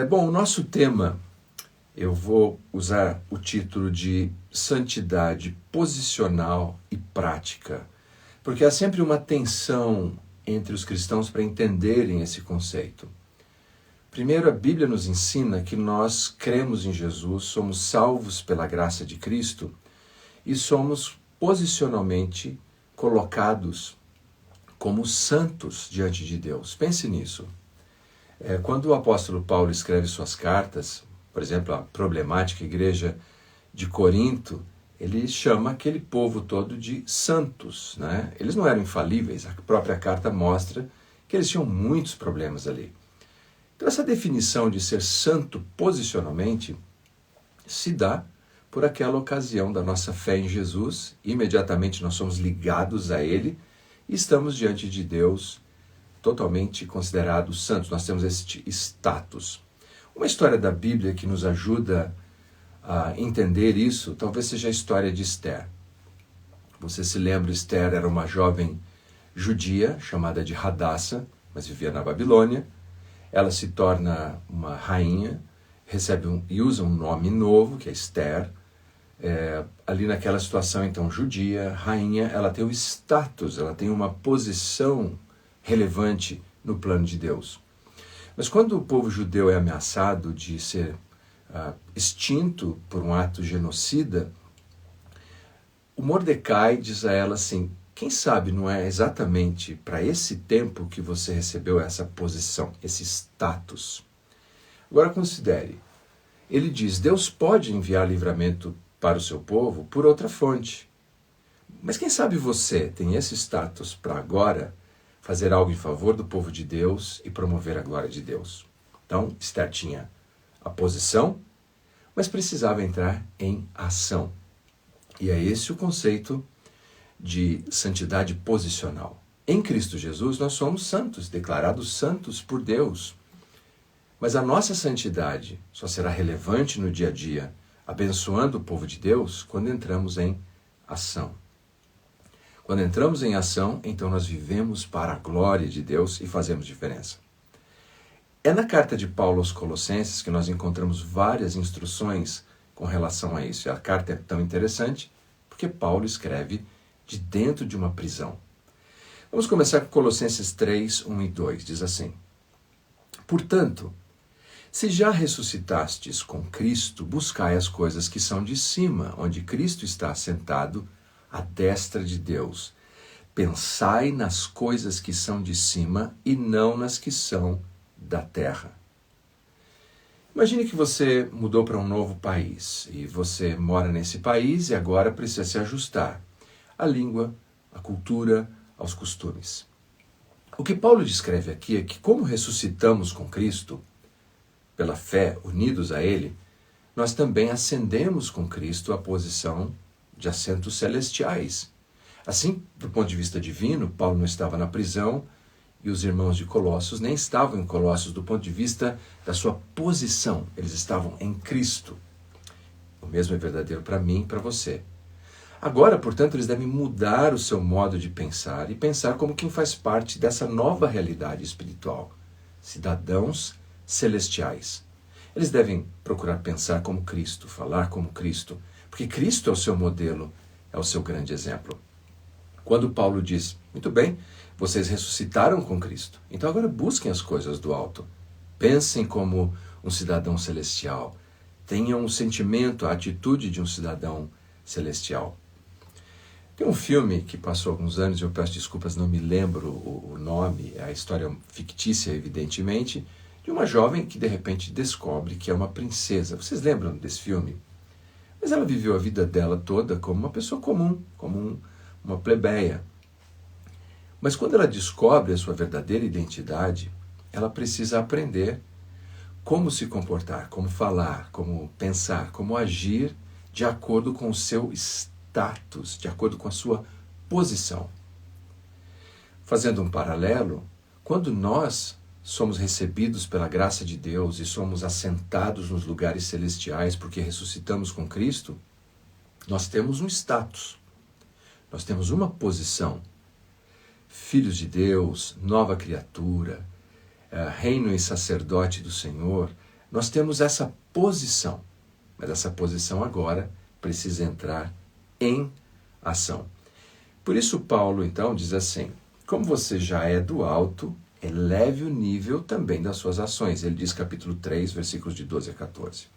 Bom, o nosso tema, eu vou usar o título de Santidade Posicional e Prática, porque há sempre uma tensão entre os cristãos para entenderem esse conceito. Primeiro, a Bíblia nos ensina que nós cremos em Jesus, somos salvos pela graça de Cristo e somos posicionalmente colocados como santos diante de Deus. Pense nisso. Quando o apóstolo Paulo escreve suas cartas, por exemplo, a problemática igreja de Corinto, ele chama aquele povo todo de santos, né? Eles não eram infalíveis, a própria carta mostra que eles tinham muitos problemas ali. Então essa definição de ser santo posicionalmente se dá por aquela ocasião da nossa fé em Jesus, imediatamente nós somos ligados a Ele e estamos diante de Deus totalmente considerados santos, nós temos este status. Uma história da Bíblia que nos ajuda a entender isso, talvez seja a história de Esther. Você se lembra, Esther era uma jovem judia, chamada de Hadassa, mas vivia na Babilônia. Ela se torna uma rainha, recebe e usa um nome novo, que é Esther. Ali naquela situação, então, judia, rainha, ela tem o status, ela tem uma posição relevante no plano de Deus. Mas quando o povo judeu é ameaçado de ser extinto por um ato genocida, o Mordecai diz a ela assim: quem sabe não é exatamente para esse tempo que você recebeu essa posição, esse status. Agora considere, ele diz, Deus pode enviar livramento para o seu povo por outra fonte. Mas quem sabe você tem esse status para agora fazer algo em favor do povo de Deus e promover a glória de Deus. Então, Esther tinha a posição, mas precisava entrar em ação. E é esse o conceito de santidade posicional. Em Cristo Jesus, nós somos santos, declarados santos por Deus. Mas a nossa santidade só será relevante no dia a dia, abençoando o povo de Deus, quando entramos em ação. Quando entramos em ação, então nós vivemos para a glória de Deus e fazemos diferença. É na carta de Paulo aos Colossenses que nós encontramos várias instruções com relação a isso. E a carta é tão interessante porque Paulo escreve de dentro de uma prisão. Vamos começar com Colossenses 3, 1 e 2. Diz assim: Portanto, se já ressuscitastes com Cristo, buscai as coisas que são de cima, onde Cristo está assentado à destra de Deus. Pensai nas coisas que são de cima e não nas que são da terra. Imagine que você mudou para um novo país e você mora nesse país e agora precisa se ajustar à língua, à cultura, aos costumes. O que Paulo descreve aqui é que, como ressuscitamos com Cristo, pela fé, unidos a Ele, nós também ascendemos com Cristo à posição de assentos celestiais. Assim, do ponto de vista divino, Paulo não estava na prisão e os irmãos de Colossos nem estavam em Colossos do ponto de vista da sua posição. Eles estavam em Cristo. O mesmo é verdadeiro para mim e para você. Agora, portanto, eles devem mudar o seu modo de pensar e pensar como quem faz parte dessa nova realidade espiritual. Cidadãos celestiais. Eles devem procurar pensar como Cristo, falar como Cristo, porque Cristo é o seu modelo, é o seu grande exemplo. Quando Paulo diz, muito bem, vocês ressuscitaram com Cristo, então agora busquem as coisas do alto. Pensem como um cidadão celestial. Tenham o sentimento, a atitude de um cidadão celestial. Tem um filme que passou alguns anos, eu peço desculpas, não me lembro o nome, é a história fictícia, evidentemente, de uma jovem que de repente descobre que é uma princesa. Vocês lembram desse filme? Mas ela viveu a vida dela toda como uma pessoa comum, como uma plebeia. Mas quando ela descobre a sua verdadeira identidade, ela precisa aprender como se comportar, como falar, como pensar, como agir de acordo com o seu status, de acordo com a sua posição. Fazendo um paralelo, quando nós somos recebidos pela graça de Deus e somos assentados nos lugares celestiais porque ressuscitamos com Cristo, nós temos um status, nós temos uma posição. Filhos de Deus, nova criatura, reino e sacerdote do Senhor, Nós temos essa posição, mas essa posição agora precisa entrar em ação. Por isso Paulo então diz assim: como você já é do alto, eleve o nível também das suas ações. Ele diz capítulo 3, versículos de 12 a 14.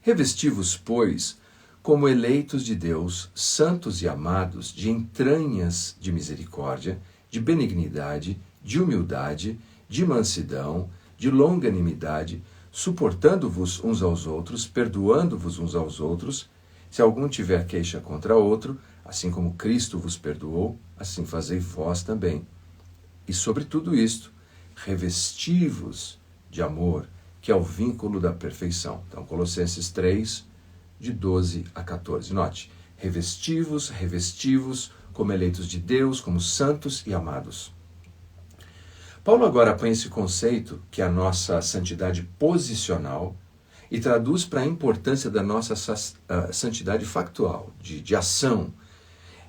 Revesti-vos, pois, como eleitos de Deus, santos e amados, de entranhas de misericórdia, de benignidade, de humildade, de mansidão, de longanimidade, suportando-vos uns aos outros, perdoando-vos uns aos outros, se algum tiver queixa contra outro, assim como Cristo vos perdoou, assim fazei vós também. E sobre tudo isto, revesti-vos de amor, que é o vínculo da perfeição. Então, Colossenses 3, de 12 a 14. Note, revesti-vos como eleitos de Deus, como santos e amados. Paulo agora põe esse conceito, que é a nossa santidade posicional, e traduz para a importância da nossa santidade factual, de ação.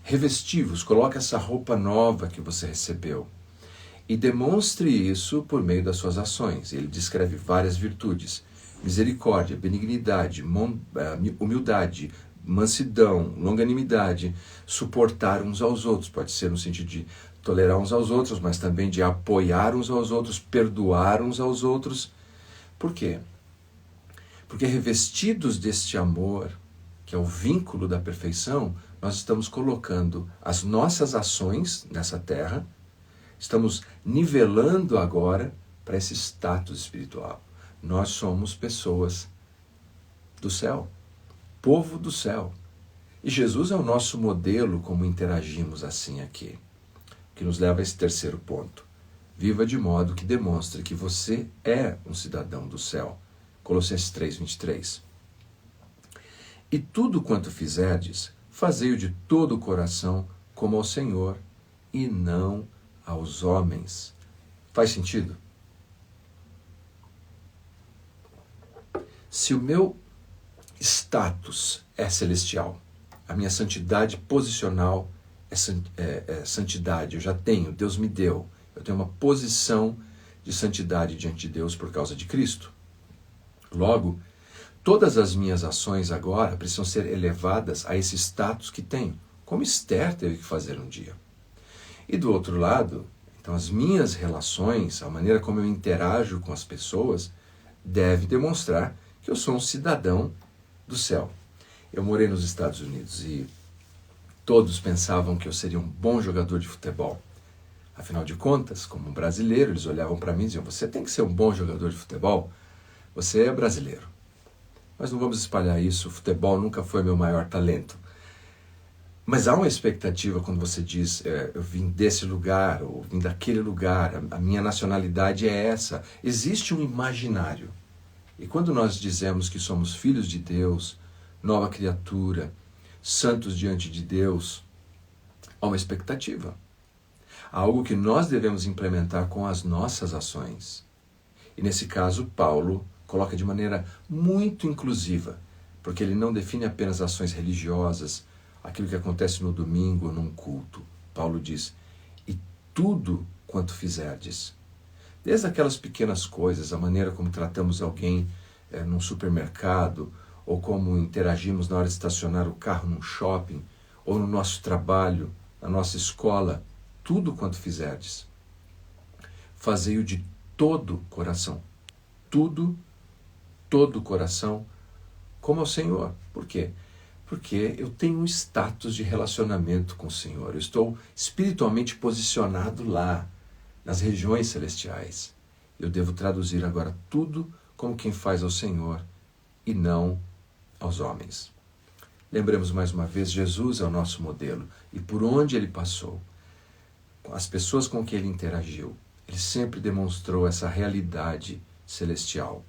Revesti-vos, coloque essa roupa nova que você recebeu. E demonstre isso por meio das suas ações. Ele descreve várias virtudes: misericórdia, benignidade, humildade, mansidão, longanimidade, suportar uns aos outros. Pode ser no sentido de tolerar uns aos outros, mas também de apoiar uns aos outros, perdoar uns aos outros. Por quê? Porque revestidos deste amor, que é o vínculo da perfeição, nós estamos colocando as nossas ações nessa terra, estamos nivelando agora para esse status espiritual. Nós somos pessoas do céu, povo do céu. E Jesus é o nosso modelo como interagimos assim aqui, que nos leva a esse terceiro ponto. Viva de modo que demonstre que você é um cidadão do céu. Colossenses 3, 23. E tudo quanto fizerdes, fazei-o de todo o coração, como ao Senhor, e não aos homens. Faz sentido? Se o meu status é celestial, a minha santidade posicional é santidade, eu já tenho, Deus me deu, eu tenho uma posição de santidade diante de Deus por causa de Cristo. Logo, todas as minhas ações agora precisam ser elevadas a esse status que tenho, como Esther teve que fazer um dia. E do outro lado, então as minhas relações, a maneira como eu interajo com as pessoas, deve demonstrar que eu sou um cidadão do céu. Eu morei nos Estados Unidos e todos pensavam que eu seria um bom jogador de futebol. Afinal de contas, como um brasileiro, eles olhavam para mim e diziam: você tem que ser um bom jogador de futebol, você é brasileiro. Mas não vamos espalhar isso, o futebol nunca foi meu maior talento. Mas há uma expectativa quando você diz: eu vim desse lugar, ou vim daquele lugar, a minha nacionalidade é essa. Existe um imaginário. E quando nós dizemos que somos filhos de Deus, nova criatura, santos diante de Deus, há uma expectativa. Há algo que nós devemos implementar com as nossas ações. E nesse caso, Paulo coloca de maneira muito inclusiva, porque ele não define apenas ações religiosas, aquilo que acontece no domingo ou num culto. Paulo diz: e tudo quanto fizerdes. Desde aquelas pequenas coisas, a maneira como tratamos alguém num supermercado, ou como interagimos na hora de estacionar o carro num shopping, ou no nosso trabalho, na nossa escola, tudo quanto fizerdes, fazei-o de todo coração. Tudo, todo coração, como ao Senhor. Por quê? Porque eu tenho um status de relacionamento com o Senhor. Eu estou espiritualmente posicionado lá, nas regiões celestiais. Eu devo traduzir agora tudo como quem faz ao Senhor e não aos homens. Lembremos mais uma vez, Jesus é o nosso modelo. E por onde ele passou, as pessoas com quem ele interagiu, ele sempre demonstrou essa realidade celestial.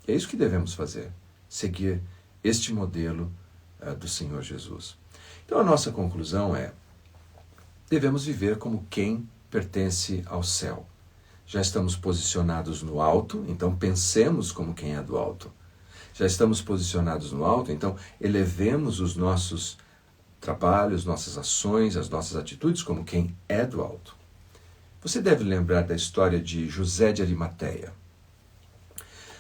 E é isso que devemos fazer, seguir este modelo do Senhor Jesus. Então a nossa conclusão é: devemos viver como quem pertence ao céu. Já estamos posicionados no alto, então pensemos como quem é do alto. Já estamos posicionados no alto, então elevemos os nossos trabalhos, nossas ações, as nossas atitudes como quem é do alto. Você deve lembrar da história de José de Arimateia.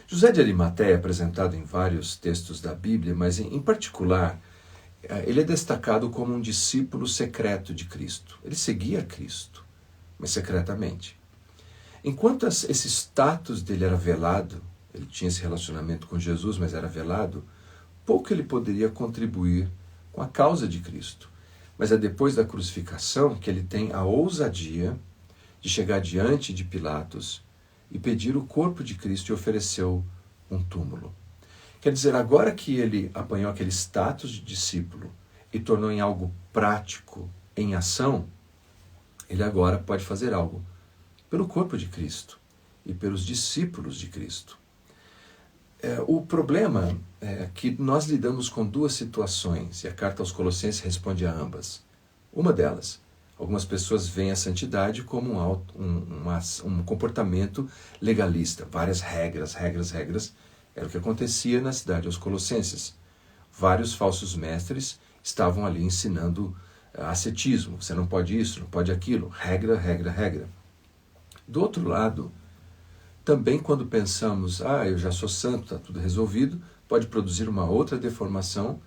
José de Arimateia é apresentado em vários textos da Bíblia, mas em particular, ele é destacado como um discípulo secreto de Cristo. Ele seguia Cristo, mas secretamente. Enquanto esse status dele era velado, ele tinha esse relacionamento com Jesus, mas era velado, pouco ele poderia contribuir com a causa de Cristo. Mas é depois da crucificação que ele tem a ousadia de chegar diante de Pilatos e pedir o corpo de Cristo e ofereceu um túmulo. Quer dizer, agora que ele apanhou aquele status de discípulo e tornou em algo prático, em ação, ele agora pode fazer algo pelo corpo de Cristo e pelos discípulos de Cristo. O problema é que nós lidamos com duas situações e a carta aos Colossenses responde a ambas. Uma delas, algumas pessoas veem a santidade como um comportamento legalista, várias regras. Era o que acontecia na cidade aos Colossenses. Vários falsos mestres estavam ali ensinando ascetismo. Você não pode isso, não pode aquilo. Regra. Do outro lado, também quando pensamos, eu já sou santo, está tudo resolvido, pode produzir uma outra deformação,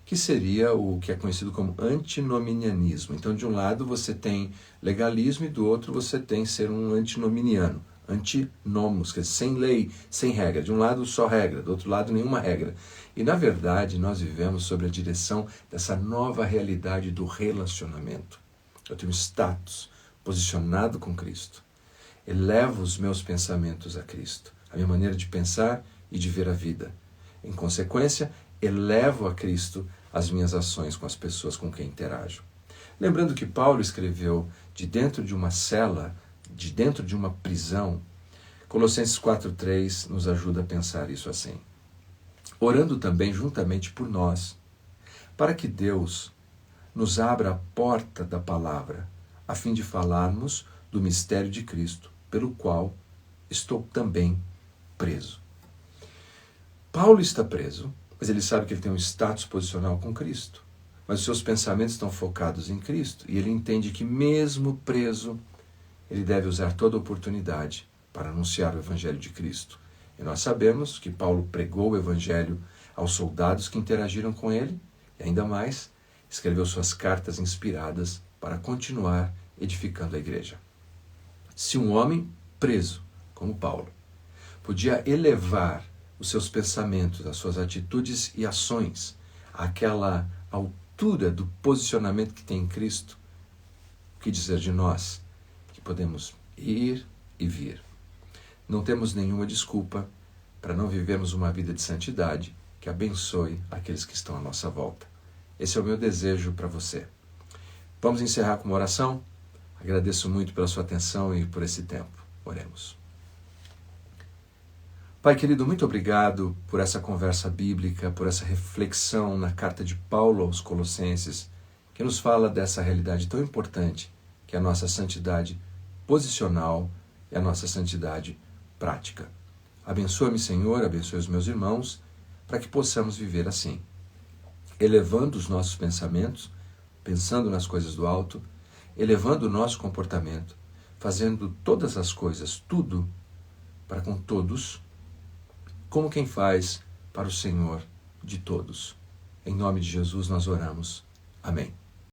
que seria o que é conhecido como antinominianismo. Então, de um lado você tem legalismo e do outro você tem ser um antinominiano. Antinomos, quer dizer, sem lei, sem regra. De um lado só regra, do outro lado nenhuma regra. E na verdade nós vivemos sob a direção dessa nova realidade do relacionamento. Eu tenho status posicionado com Cristo. Elevo os meus pensamentos a Cristo, a minha maneira de pensar e de ver a vida. Em consequência, elevo a Cristo as minhas ações com as pessoas com quem interajo. Lembrando que Paulo escreveu de dentro de uma cela, de dentro de uma prisão, Colossenses 4,3 nos ajuda a pensar isso assim. Orando também juntamente por nós, para que Deus nos abra a porta da palavra, a fim de falarmos do mistério de Cristo, pelo qual estou também preso. Paulo está preso, mas ele sabe que ele tem um status posicional com Cristo. Mas os seus pensamentos estão focados em Cristo. E ele entende que mesmo preso, ele deve usar toda a oportunidade para anunciar o Evangelho de Cristo. E nós sabemos que Paulo pregou o Evangelho aos soldados que interagiram com ele, e ainda mais, escreveu suas cartas inspiradas para continuar edificando a igreja. Se um homem preso, como Paulo, podia elevar os seus pensamentos, as suas atitudes e ações àquela altura do posicionamento que tem em Cristo, o que dizer de nós? Que podemos ir e vir. Não temos nenhuma desculpa para não vivermos uma vida de santidade que abençoe aqueles que estão à nossa volta. Esse é o meu desejo para você. Vamos encerrar com uma oração? Agradeço muito pela sua atenção e por esse tempo. Oremos. Pai querido, muito obrigado por essa conversa bíblica, por essa reflexão na carta de Paulo aos Colossenses, que nos fala dessa realidade tão importante, que é a nossa santidade posicional e a nossa santidade prática. Abençoa-me, Senhor, abençoe os meus irmãos, para que possamos viver assim, elevando os nossos pensamentos, pensando nas coisas do alto, elevando o nosso comportamento, fazendo todas as coisas, tudo, para com todos, como quem faz para o Senhor de todos. Em nome de Jesus nós oramos. Amém.